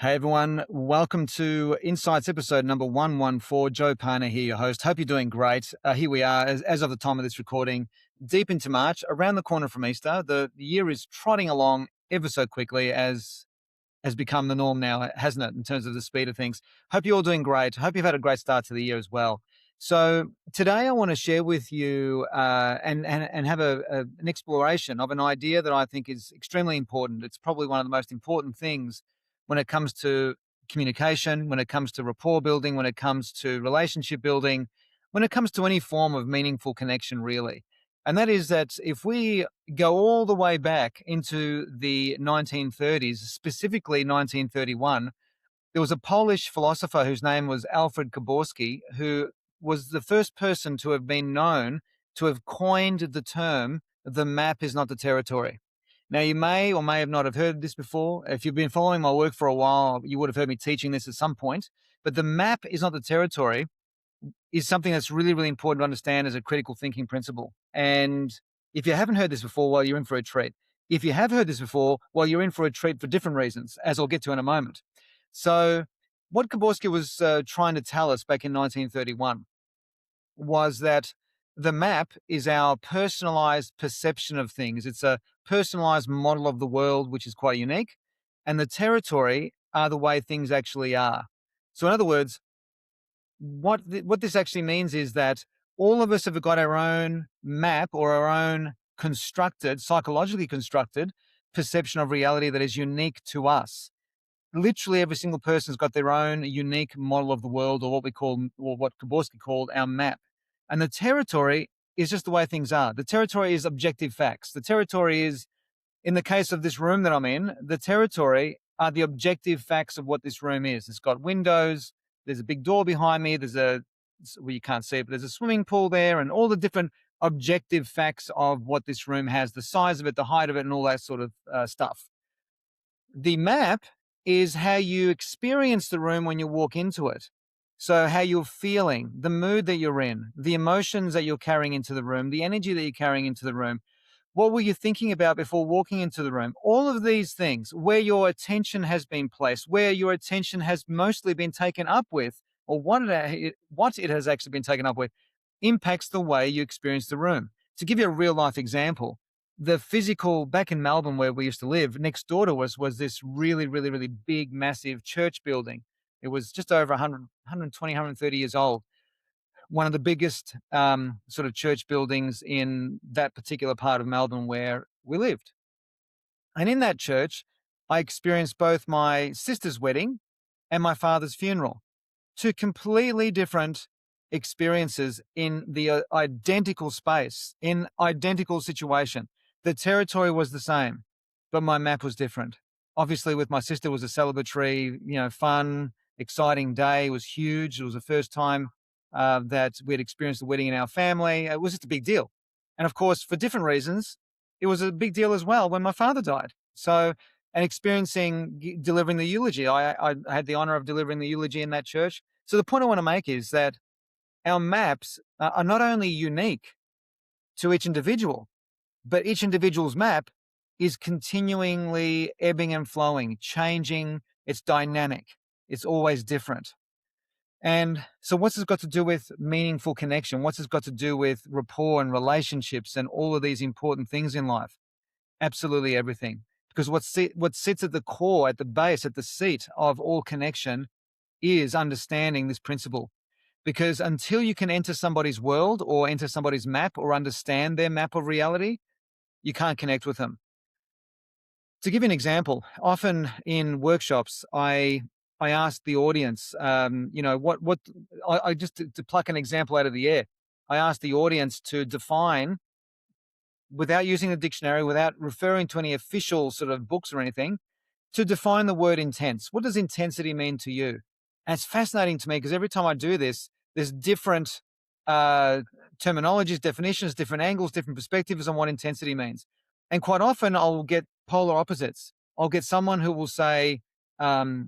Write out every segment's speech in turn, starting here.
Hey everyone, welcome to Insights episode number 114. Joe Pane here, your host. Hope you're doing great. Here we are, as of the time of this recording, deep into March, around the corner from Easter. The year is trotting along ever so quickly, as has become the norm now, hasn't it, in terms of the speed of things. Hope you're all doing great. Hope you've had a great start to the year as well. So today I want to share with you and have an exploration of an idea that I think is extremely important. It's probably one of the most important things when it comes to communication, when it comes to rapport building, when it comes to relationship building, when it comes to any form of meaningful connection, really. And that is that if we go all the way back into the 1930s, specifically 1931, there was a Polish philosopher whose name was Alfred Koborski, who was the first person to have been known to have coined the term, the map is not the territory. Now, you may or may have not have heard this before. If you've been following my work for a while, you would have heard me teaching this at some point. But the map is not the territory is something that's really, really important to understand as a critical thinking principle. And if you haven't heard this before, well, you're in for a treat. If you have heard this before, well, you're in for a treat for different reasons, as I'll get to in a moment. So, what Koborski was trying to tell us back in 1931 was that the map is our personalized perception of things. It's a personalized model of the world, which is quite unique. And the territory are the way things actually are. So, in other words, what this actually means is that all of us have got our own map or our own constructed, psychologically constructed perception of reality that is unique to us. Literally every single person's got their own unique model of the world, or what we call, or what Koborski called, our map. And the territory is just the way things are. The territory is objective facts. The territory is, in the case of this room that I'm in, the territory are the objective facts of what this room is. It's got windows, there's a big door behind me, well, you can't see it, but there's a swimming pool there, and all the different objective facts of what this room has, the size of it, the height of it, and all that sort of stuff. The map is how you experience the room when you walk into it. So how you're feeling, the mood that you're in, the emotions that you're carrying into the room, the energy that you're carrying into the room. What were you thinking about before walking into the room? All of these things, where your attention has been placed, where your attention has mostly been taken up with, or what it has actually been taken up with, impacts the way you experience the room. To give you a real life example, the physical, back in Melbourne where we used to live, next door to us was this really, really, really big, massive church building. It was just over 100, 120, 130 years old. One of the biggest sort of church buildings in that particular part of Melbourne where we lived. And in that church, I experienced both my sister's wedding and my father's funeral. Two completely different experiences in the identical space, in identical situation. The territory was the same, but my map was different. Obviously, with my sister, was a celebratory, fun, exciting day. It was huge. It was the first time that we had experienced the wedding in our family. It was just a big deal. And of course, for different reasons, it was a big deal as well when my father died. So, and experiencing delivering the eulogy, I had the honor of delivering the eulogy in that church. So the point I want to make is that our maps are not only unique to each individual, but each individual's map is continually ebbing and flowing, changing. It's dynamic. It's always different. And so what's this got to do with meaningful connection? What's this got to do with rapport and relationships and all of these important things in life? Absolutely everything. Because what sits at the core, at the base, at the seat of all connection is understanding this principle. Because until you can enter somebody's world or enter somebody's map or understand their map of reality, you can't connect with them. To give you an example, often in workshops, I ask the audience, I just to pluck an example out of the air, I ask the audience to define, without using a dictionary, without referring to any official sort of books or anything, to define the word intense. What does intensity mean to you? And it's fascinating to me because every time I do this, there's different terminologies, definitions, different angles, different perspectives on what intensity means. And quite often I'll get polar opposites. I'll get someone who will say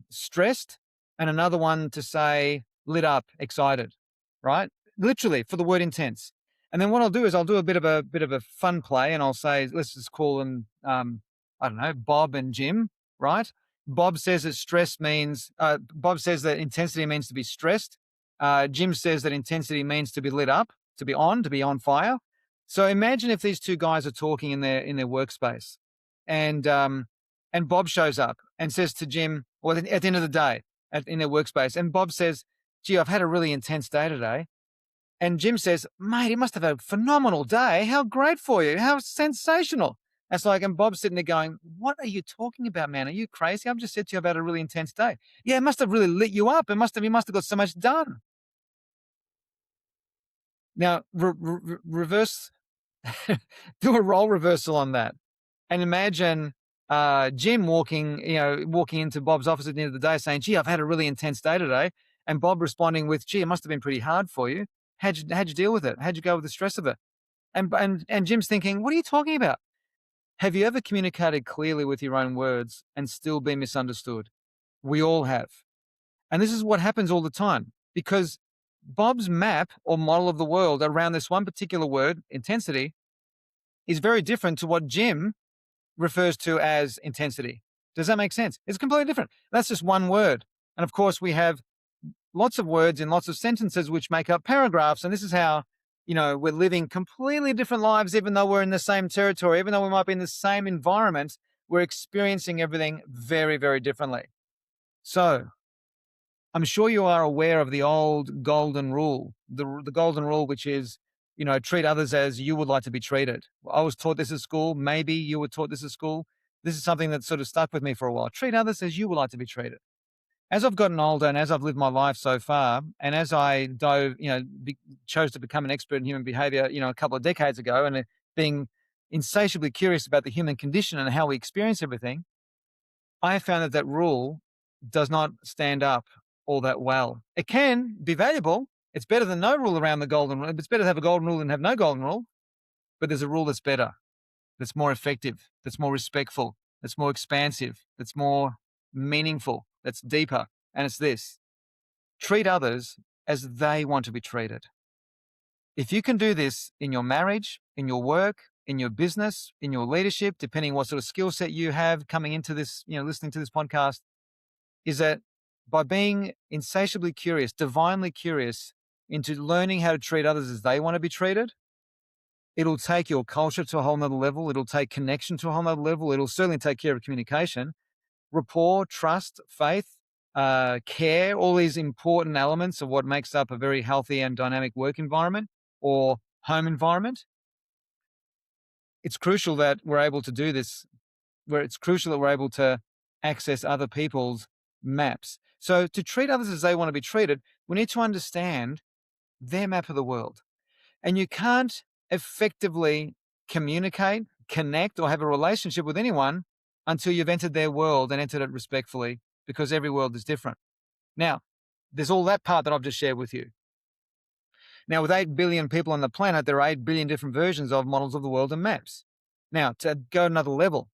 stressed and another one to say lit up, excited, right? Literally for the word intense. And then what I'll do is I'll do a bit of a fun play and I'll say, let's just call them, I don't know, Bob and Jim, right? Bob says that Bob says that intensity means to be stressed. Jim says that intensity means to be lit up, to be on fire. So imagine if these two guys are talking in their workspace, and Bob shows up and says to Jim, or at the end of the day, in their workspace, and Bob says, "Gee, I've had a really intense day today." And Jim says, "Mate, you must have had a phenomenal day. How great for you. How sensational." It's like, and Bob's sitting there going, "What are you talking about, man? Are you crazy? I've just said to you about a really intense day." Yeah, it must have really lit you up. You must have got so much done. Now, reverse, do a role reversal on that. And imagine Jim walking into Bob's office at the end of the day saying, "Gee, I've had a really intense day today." And Bob responding with, "Gee, it must have been pretty hard for you. How'd you deal with it? How'd you go with the stress of it?" And Jim's thinking, "What are you talking about?" Have you ever communicated clearly with your own words and still been misunderstood? We all have. And this is what happens all the time because Bob's map or model of the world around this one particular word, intensity, is very different to what Jim refers to as intensity. Does that make sense? It's completely different. That's just one word. And of course, we have lots of words in lots of sentences which make up paragraphs. And this is how, we're living completely different lives, even though we're in the same territory, even though we might be in the same environment, we're experiencing everything very, very differently. So I'm sure you are aware of the old golden rule, the golden rule, which is, treat others as you would like to be treated. I was taught this at school. Maybe you were taught this at school. This is something that sort of stuck with me for a while. Treat others as you would like to be treated. As I've gotten older and as I've lived my life so far, and as I chose to become an expert in human behavior, a couple of decades ago, and being insatiably curious about the human condition and how we experience everything, I have found that rule does not stand up all that well. It can be valuable. It's better than no rule around the golden rule. It's better to have a golden rule than have no golden rule. But there's a rule that's better, that's more effective, that's more respectful, that's more expansive, that's more meaningful, that's deeper. And it's this: treat others as they want to be treated. If you can do this in your marriage, in your work, in your business, in your leadership, depending what sort of skill set you have coming into this, listening to this podcast, is that by being insatiably curious, divinely curious into learning how to treat others as they want to be treated, it'll take your culture to a whole nother level. It'll take connection to a whole nother level. It'll certainly take care of communication, rapport, trust, faith, care, all these important elements of what makes up a very healthy and dynamic work environment or home environment. It's crucial that we're able to do this, where it's crucial that we're able to access other people's maps. So to treat others as they want to be treated, we need to understand their map of the world. And you can't effectively communicate, connect, or have a relationship with anyone until you've entered their world and entered it respectfully, because every world is different. Now, there's all that part that I've just shared with you. Now, with 8 billion people on the planet, there are 8 billion different versions of models of the world and maps. Now, to go another level,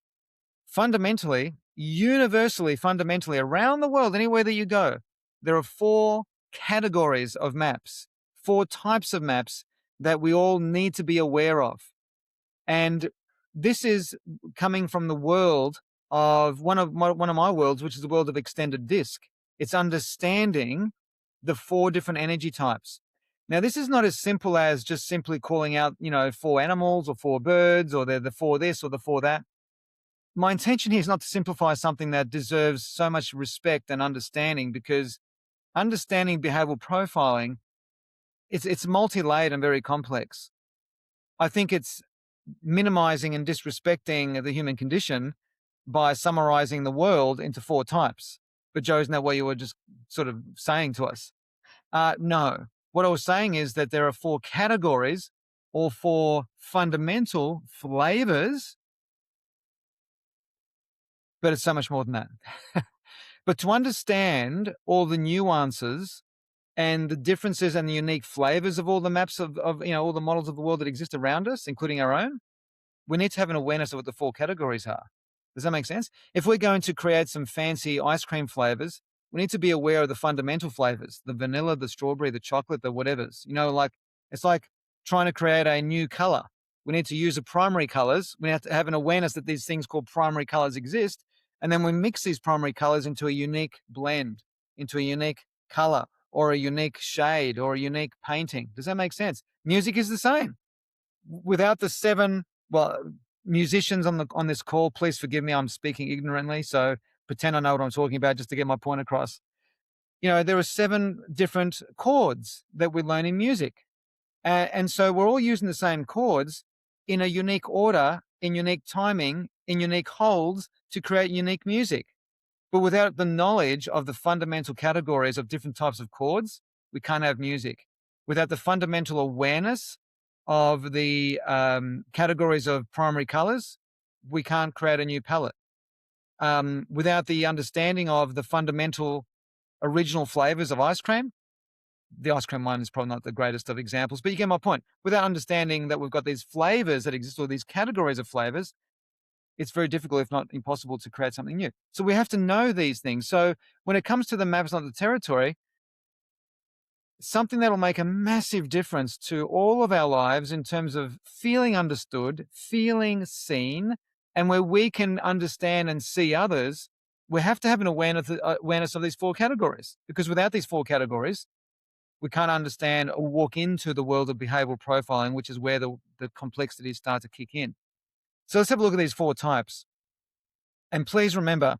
fundamentally, universally, fundamentally, around the world, anywhere that you go, there are 4 categories of maps, 4 types of maps that we all need to be aware of. And this is coming from the world of one of my worlds, which is the world of extended disk. It's understanding the 4 different energy types. Now, this is not as simple as just simply calling out, 4 animals or 4 birds, or they're the 4 this or the 4 that. My intention here is not to simplify something that deserves so much respect and understanding, because understanding behavioral profiling, it's multi-layered and very complex. I think it's minimizing and disrespecting the human condition by summarizing the world into 4 types. But Joe, isn't that what you were just sort of saying to us? No. What I was saying is that there are 4 categories or 4 fundamental flavors, but it's so much more than that. But to understand all the nuances and the differences and the unique flavors of all the maps of all the models of the world that exist around us, including our own, we need to have an awareness of what the 4 categories are. Does that make sense? If we're going to create some fancy ice cream flavors, we need to be aware of the fundamental flavors, the vanilla, the strawberry, the chocolate, the whatevers. It's like trying to create a new color. We need to use the primary colors. We have to have an awareness that these things called primary colors exist. And then we mix these primary colors into a unique blend, into a unique color or a unique shade or a unique painting. Does that make sense? Music is the same. Without the seven, well, musicians on this call, please forgive me, I'm speaking ignorantly, so pretend I know what I'm talking about just to get my point across. There are 7 different chords that we learn in music. And so we're all using the same chords in a unique order, in unique timing, in unique holds to create unique music. But without the knowledge of the fundamental categories of different types of chords, we can't have music. Without the fundamental awareness of the categories of primary colors, we can't create a new palette. Without the understanding of the fundamental original flavors of ice cream, the ice cream one is probably not the greatest of examples, but you get my point. Without understanding that we've got these flavors that exist, or these categories of flavors, it's very difficult, if not impossible, to create something new. So we have to know these things. So when it comes to the maps, not the territory, something that'll make a massive difference to all of our lives in terms of feeling understood, feeling seen, and where we can understand and see others, we have to have an awareness of these 4 categories. Because without these 4 categories, we can't understand or walk into the world of behavioral profiling, which is where the complexities start to kick in. So let's have a look at these 4 types. And please remember,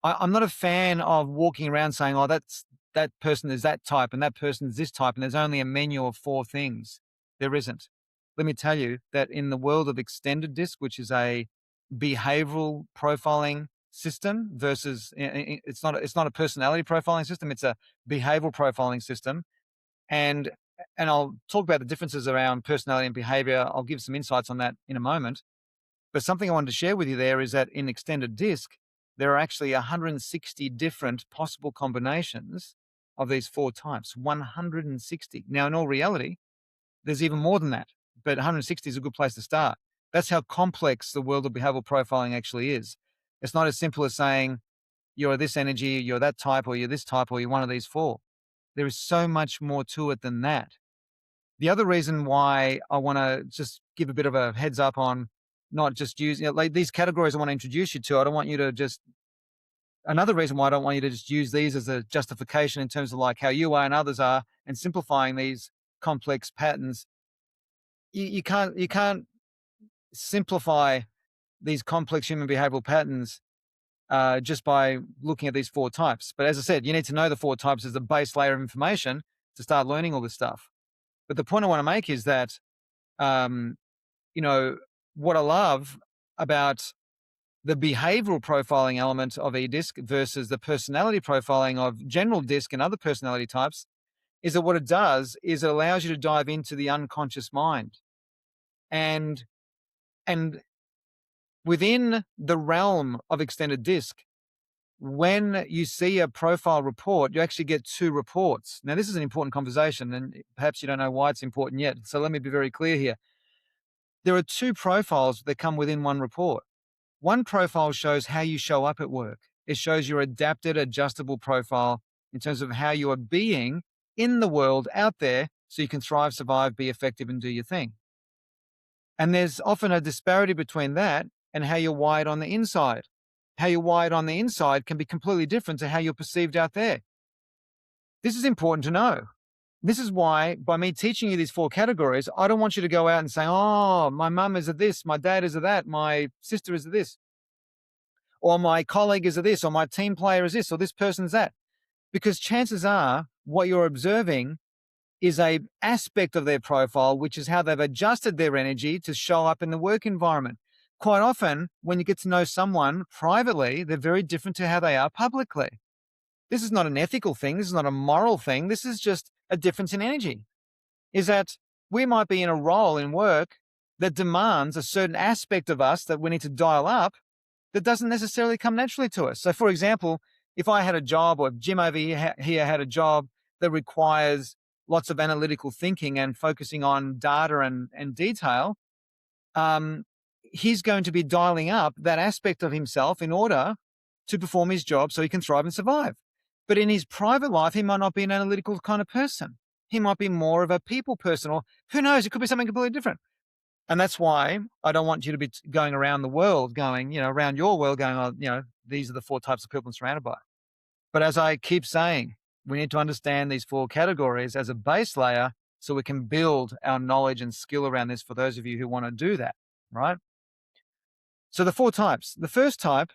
I'm not a fan of walking around saying, oh, that person is that type and that person is this type, and there's only a menu of 4 things. There isn't. Let me tell you that in the world of extended DISC, which is a behavioral profiling system versus, it's not a personality profiling system, it's a behavioral profiling system. And I'll talk about the differences around personality and behavior. I'll give some insights on that in a moment. But something I wanted to share with you there is that in extended DISC, there are actually 160 different possible combinations of these 4 types, 160. Now, in all reality, there's even more than that, but 160 is a good place to start. That's how complex the world of behavioral profiling actually is. It's not as simple as saying, you're this energy, you're that type, or you're this type, or you're one of these 4. There is so much more to it than that. The other reason why I want to just give a bit of a heads up on not just using, like these categories I want to introduce you to, I don't want you to just, another reason why I don't want you to just use these as a justification in terms of like how you are and others are and simplifying these complex patterns. You can't simplify these complex human behavioral patterns just by looking at these 4 types. But as I said, you need to know the 4 types as a base layer of information to start learning all this stuff. But the point I want to make is that, what I love about the behavioral profiling element of eDisc versus the personality profiling of general DISC and other personality types is that what it does is it allows you to dive into the unconscious mind. And within the realm of extended DISC, when you see a profile report, you actually get 2 reports. Now, this is an important conversation, and perhaps you don't know why it's important yet. So let me be very clear here. There are 2 profiles that come within one report. One profile shows how you show up at work. It shows your adapted, adjustable profile in terms of how you are being in the world out there so you can thrive, survive, be effective, and do your thing. And there's often a disparity between that and how you're wired on the inside. How you're wired on the inside can be completely different to how you're perceived out there. This is important to know. This is why, by me teaching you these 4 categories, I don't want you to go out and say, oh, my mum is a this, my dad is a that, my sister is a this, or my colleague is a this, or my team player is this, or this person's that. Because chances are what you're observing is a aspect of their profile, which is how they've adjusted their energy to show up in the work environment. Quite often, when you get to know someone privately, they're very different to how they are publicly. This is not an ethical thing. This is not a moral thing. This is just a difference in energy. Is that we might be in a role in work that demands a certain aspect of us that we need to dial up that doesn't necessarily come naturally to us. So, for example, if I had a job, or Jim over here had a job that requires lots of analytical thinking and focusing on data and detail, he's going to be dialing up that aspect of himself in order to perform his job so he can thrive and survive. But in his private life, he might not be an analytical kind of person. He might be more of a people person, or who knows, it could be something completely different. And that's why I don't want you to be going around the world going, around your world going, oh, these are the 4 types of people I'm surrounded by. But as I keep saying, we need to understand these 4 categories as a base layer so we can build our knowledge and skill around this for those of you who want to do that, right? So the 4 types. The first type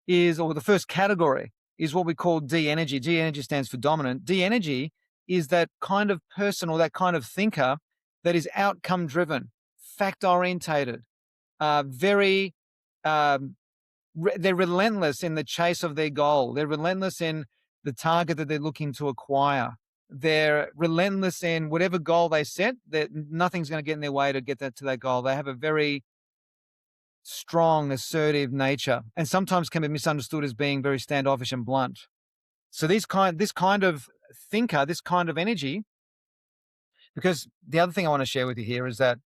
or the first category is what we call D energy. D energy stands for dominant. D energy is that kind of person or that kind of thinker that is outcome driven, fact orientated, very, um, they're relentless in the chase of their goal. They're relentless in the target that they're looking to acquire. They're relentless in whatever goal they set, that nothing's going to get in their way to get to that goal. They have a very strong, assertive nature, and sometimes can be misunderstood as being very standoffish and blunt. So this kind of thinker, this kind of energy, because the other thing I want to share with you here is that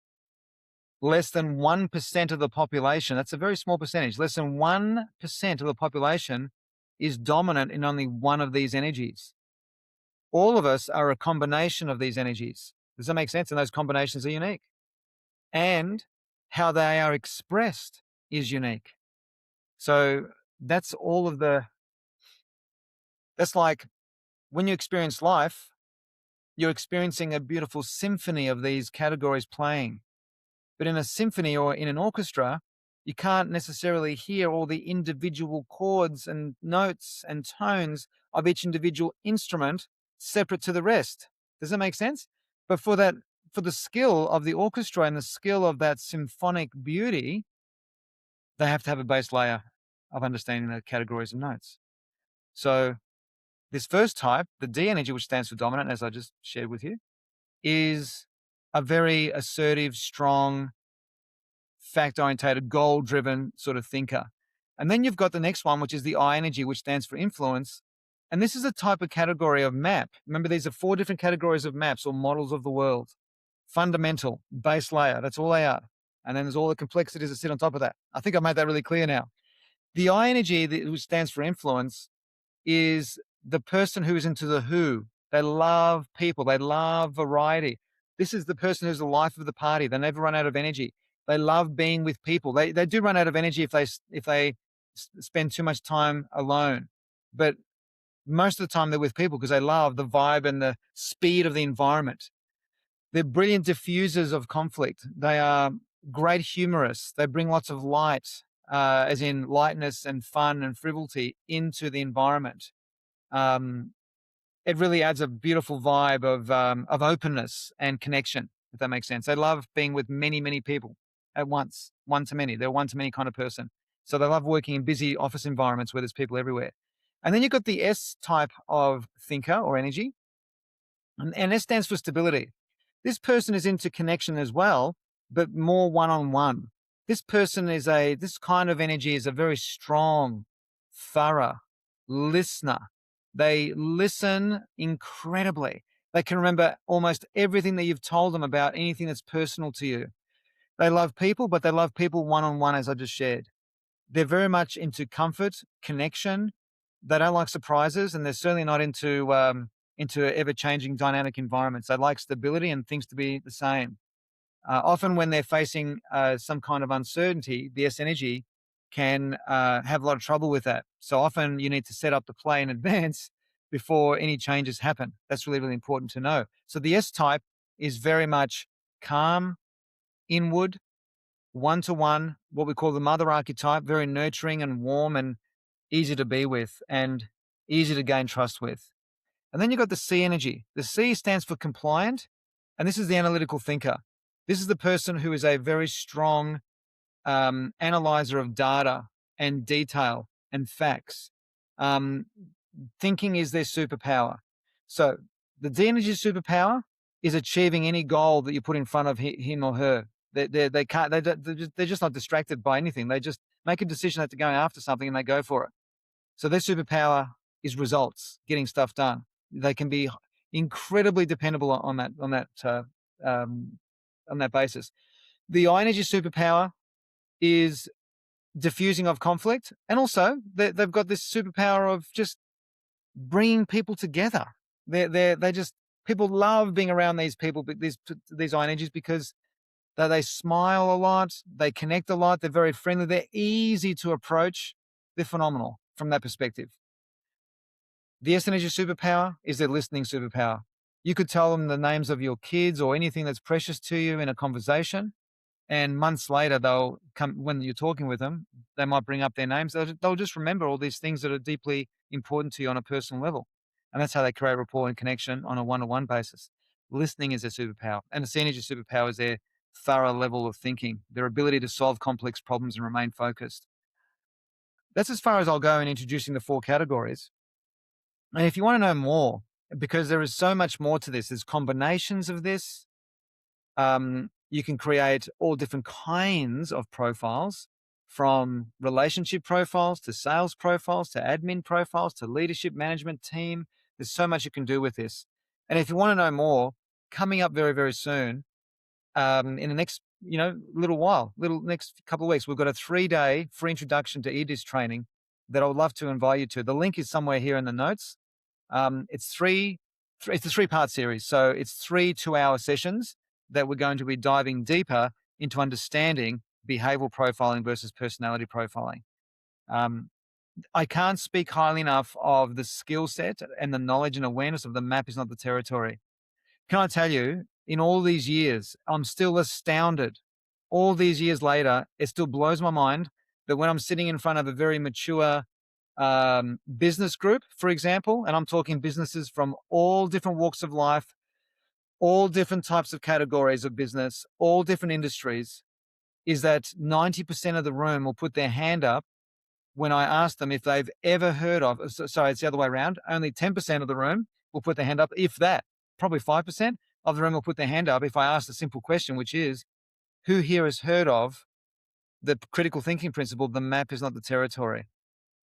less than 1% of the population, that's a very small percentage, less than 1% of the population is dominant in only one of these energies. All of us are a combination of these energies. Does that make sense? And those combinations are unique. And how they are expressed is unique. So that's that's like when you experience life, you're experiencing a beautiful symphony of these categories playing. But in a symphony or in an orchestra, you can't necessarily hear all the individual chords and notes and tones of each individual instrument separate to the rest. Does that make sense? But for the skill of the orchestra and the skill of that symphonic beauty, they have to have a base layer of understanding the categories of notes. So this first type, the D energy, which stands for dominant, as I just shared with you, is a very assertive, strong, fact-orientated, goal-driven sort of thinker. And then you've got the next one, which is the I energy, which stands for influence. And this is a type of category of map. Remember, these are 4 different categories of maps or models of the world. Fundamental, base layer, that's all they are. And then there's all the complexities that sit on top of that. I think I made that really clear now. The I energy, which stands for influence, is the person who is into the who. They love people. They love variety. This is the person who's the life of the party. They never run out of energy. They love being with people. They do run out of energy if they spend too much time alone. But most of the time they're with people because they love the vibe and the speed of the environment. They're brilliant diffusers of conflict. They are great humorists. They bring lots of light, as in lightness and fun and frivolity into the environment. It really adds a beautiful vibe of openness and connection, if that makes sense. They love being with many, many people at once, one to many. They're a one to many kind of person. So they love working in busy office environments where there's people everywhere. And then you've got the S type of thinker or energy, and S stands for stability. This person is into connection as well, but more one-on-one. This kind of energy is a very strong, thorough listener. They listen incredibly. They can remember almost everything that you've told them about anything that's personal to you. They love people, but they love people one-on-one, as I just shared. They're very much into comfort, connection. They don't like surprises, and they're certainly not into ever-changing dynamic environments. They like stability and things to be the same. Often when they're facing some kind of uncertainty, the S energy can have a lot of trouble with that. So often you need to set up the play in advance before any changes happen. That's really, really important to know. So the S type is very much calm, inward, one-to-one, what we call the mother archetype, very nurturing and warm and easy to be with and easy to gain trust with. And then you've got the C energy. The C stands for compliant, and this is the analytical thinker. This is the person who is a very strong analyzer of data and detail and facts. Thinking is their superpower. So the D energy superpower is achieving any goal that you put in front of him or her. They can't. They're just not distracted by anything. They just make a decision that they're going after something and they go for it. So their superpower is results, getting stuff done. They can be incredibly dependable on that basis. The I energy superpower is diffusing of conflict, and also they've got this superpower of just bringing people together. They just people love being around these people, these I energies, because They smile a lot, they connect a lot, they're very friendly, they're easy to approach, they're phenomenal from that perspective. The S energy superpower is their listening superpower. You could tell them the names of your kids or anything that's precious to you in a conversation, and months later, they'll come when you're talking with them, they might bring up their names. They'll just remember all these things that are deeply important to you on a personal level. And that's how they create rapport and connection on a one-to-one basis. Listening is their superpower. And the C energy superpower is their thorough level of thinking, their ability to solve complex problems and remain focused. That's as far as I'll go in introducing the four categories. And if you want to know more, because there is so much more to this, there's combinations of this. You can create all different kinds of profiles, from relationship profiles to sales profiles to admin profiles to leadership management team. There's so much you can do with this. And if you want to know more, coming up very, very soon, in the next, next couple of weeks, we've got a 3-day free introduction to EDIS training that I would love to invite you to. The link is somewhere here in the notes. It's a 3-part series. So it's 3 2-hour sessions that we're going to be diving deeper into understanding behavioral profiling versus personality profiling. I can't speak highly enough of the skill set and the knowledge and awareness of the map is not the territory. Can I tell you, in all these years, I'm still astounded. All these years later, it still blows my mind that when I'm sitting in front of a very mature business group, for example, and I'm talking businesses from all different walks of life, all different types of categories of business, all different industries, is that 90% of the room will put their hand up when I ask them if they've ever heard of, sorry, it's the other way around. Only 10% of the room will put their hand up, if that. Probably 5% of the room will put their hand up if I ask a simple question, which is, who here has heard of the critical thinking principle, the map is not the territory?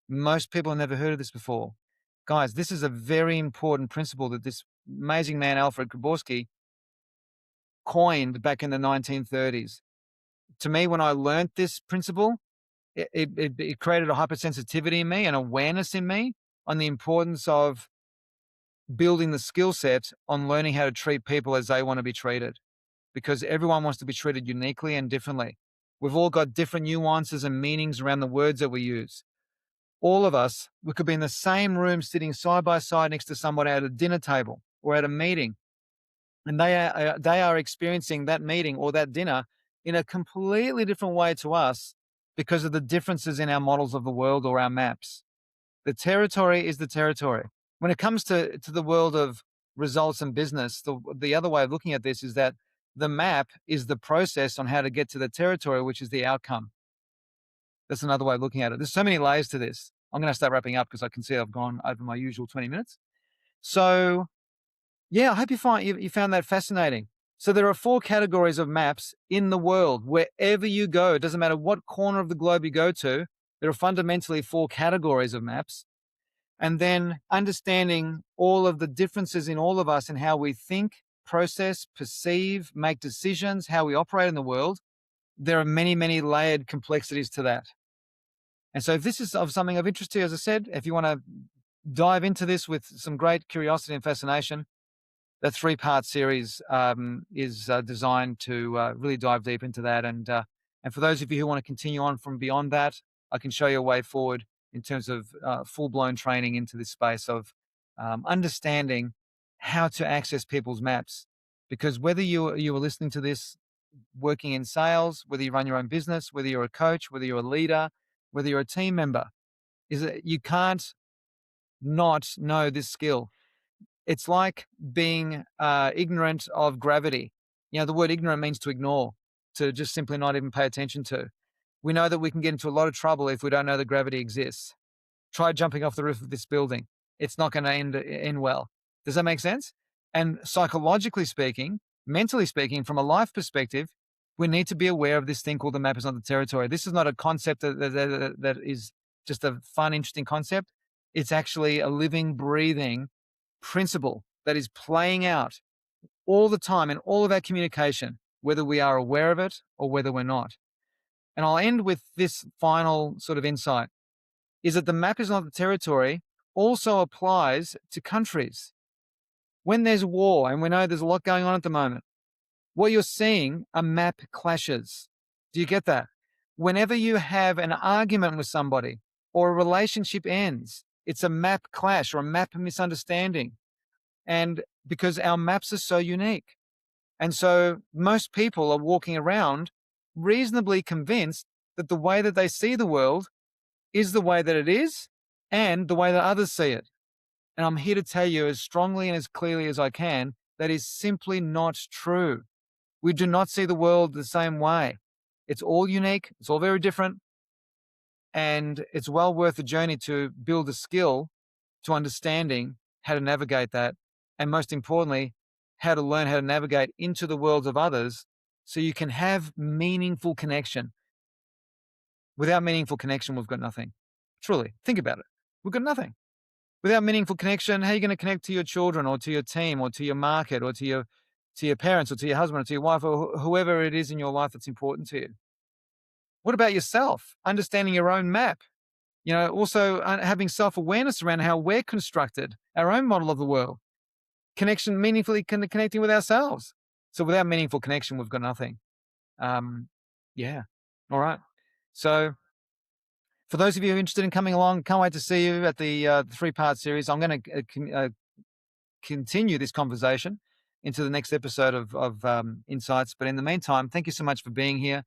Most people have never heard of this before. Guys, this is a very important principle that this amazing man, Alfred Grabowski, coined back in the 1930s. To me, when I learned this principle, it created a hypersensitivity in me, an awareness in me on the importance of building the skill set on learning how to treat people as they want to be treated, because everyone wants to be treated uniquely and differently. We've all got different nuances and meanings around the words that we use. All of us, we could be in the same room sitting side by side next to somebody at a dinner table or at a meeting, and they are experiencing that meeting or that dinner in a completely different way to us because of the differences in our models of the world or our maps. The territory is the territory. When it comes to the world of results and business, the other way of looking at this is that the map is the process on how to get to the territory, which is the outcome. That's another way of looking at it. There's so many layers to this. I'm going to start wrapping up because I can see I've gone over my usual 20 minutes. So, yeah, I hope you found that fascinating. So there are 4 categories of maps in the world. Wherever you go, it doesn't matter what corner of the globe you go to, there are fundamentally 4 categories of maps. And then understanding all of the differences in all of us and how we think, process, perceive, make decisions, how we operate in the world, there are many, many layered complexities to that. And so if this is of something of interest to you, as I said, if you want to dive into this with some great curiosity and fascination, the 3-part series is designed to really dive deep into that. And for those of you who want to continue on from beyond that, I can show you a way forward in terms of full-blown training into this space of understanding how to access people's maps. Because whether you are listening to this working in sales, whether you run your own business, whether you're a coach, whether you're a leader, whether you're a team member, is that you can't not know this skill. It's like being ignorant of gravity. You know, the word ignorant means to ignore, to just simply not even pay attention to. We know that we can get into a lot of trouble if we don't know that gravity exists. Try jumping off the roof of this building. It's not going to end well. Does that make sense? And psychologically speaking, mentally speaking, from a life perspective, we need to be aware of this thing called the map is not the territory. This is not a concept that is just a fun, interesting concept. It's actually a living, breathing principle that is playing out all the time in all of our communication, whether we are aware of it or whether we're not. And I'll end with this final sort of insight, is that the map is not the territory also applies to countries. When there's war, and we know there's a lot going on at the moment, What you're seeing are map clashes. Do you get that? Whenever you have an argument with somebody or a relationship ends, it's a map clash or a map misunderstanding. And because our maps are so unique. And so most people are walking around reasonably convinced that the way that they see the world is the way that it is and the way that others see it. And I'm here to tell you as strongly and as clearly as I can, that is simply not true. We do not see the world the same way. It's all unique. It's all very different. And it's well worth the journey to build a skill to understanding how to navigate that. And most importantly, how to learn how to navigate into the worlds of others so you can have meaningful connection. Without meaningful connection, we've got nothing. Truly, think about it. We've got nothing. Without meaningful connection, how are you going to connect to your children or to your team or to your market or to your parents or to your husband or to your wife or whoever it is in your life that's important to you? What about yourself? Understanding your own map. Also having self-awareness around how we're constructed, our own model of the world. Connection, meaningfully connecting with ourselves. So without meaningful connection, we've got nothing. Yeah. All right. So for those of you interested in coming along, can't wait to see you at the 3-part series. I'm going to continue this conversation into the next episode of Insights. But in the meantime, thank you so much for being here.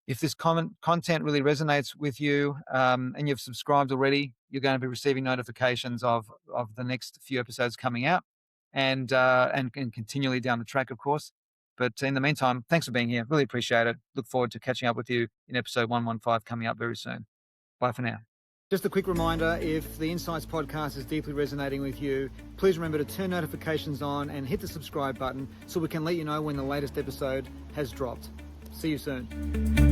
If this content really resonates with you and you've subscribed already, you're going to be receiving notifications of the next few episodes coming out and continually down the track, of course. But in the meantime, thanks for being here. Really appreciate it. Look forward to catching up with you in episode 115 coming up very soon. Bye for now. Just a quick reminder, if the Insights podcast is deeply resonating with you, please remember to turn notifications on and hit the subscribe button so we can let you know when the latest episode has dropped. See you soon.